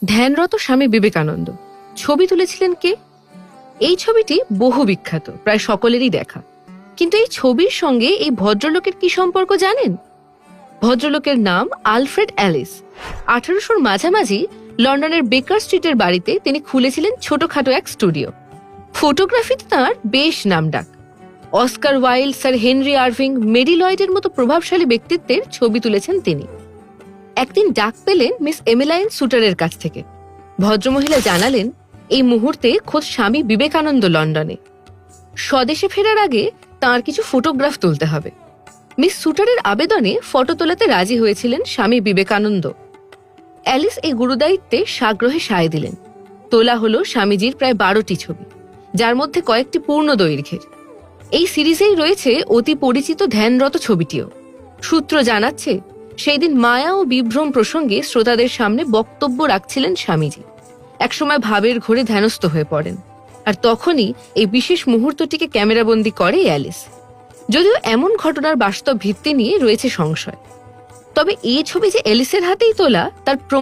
ধ্যানরত স্বামী বিবেকানন্দ ছবি তুলেছিলেন কে? এই ছবিটি বহু বিখ্যাত, প্রায় সকলেরই দেখা। কিন্তু এই ছবির সঙ্গে এই ভদ্রলোকের কি সম্পর্ক জানেন? ভদ্রলোকের নাম আলফ্রেড অ্যালিস। 1800-র মাঝামাঝি লন্ডনের বেকার স্ট্রিটের বাড়িতে তিনি খুলেছিলেন ছোটখাটো এক স্টুডিও। ফটোগ্রাফিতে তাঁর বেশ নামডাক। Oscar Wilde, Sir Henry Irving, Mary লয়েডের মতো প্রভাবশালী ব্যক্তিত্বের ছবি তুলেছেন তিনি। একদিন ডাক পেলেন মিস এমেলাইন সুটারের কাছ থেকে। ভদ্রমহিলা জানালেন এই মুহূর্তে খোদ স্বামী বিবেকানন্দ লন্ডনে। স্বদেশে ফেরার আগে তাঁর কিছু ফটোগ্রাফ তুলতে হবে। মিস সুটারের আবেদনে ফটো তোলাতে রাজি হয়েছিলেন স্বামী বিবেকানন্দ। অ্যালিস এই গুরুদায়িত্বে সাগ্রহে সায় দিলেন। তোলা হলো স্বামীজির প্রায় 12টি ছবি, যার মধ্যে কয়েকটি পূর্ণ দৈর্ঘ্যের। এই সিরিজেই রয়েছে অতি পরিচিত ধ্যানরত ছবিটিও। সূত্র জানাচ্ছে সেই দিন মায়া ও বিভ্রম প্রসঙ্গে শ্রোতাদের সামনে বক্তব্য রাখছিলেন স্বামীজি। একসময় ভাবের ঘোরে ধ্যানস্থ হয়ে পড়েন, আর তখনই এই বিশেষ মুহূর্তটিকে ক্যামেরাবন্দি করে অ্যালিস। যদিও এমন ঘটনার বাস্তব ভিত্তি নিয়ে রয়েছে সংশয়, তবে এই ছবি যে অ্যালিসের হাতেই তোলা তার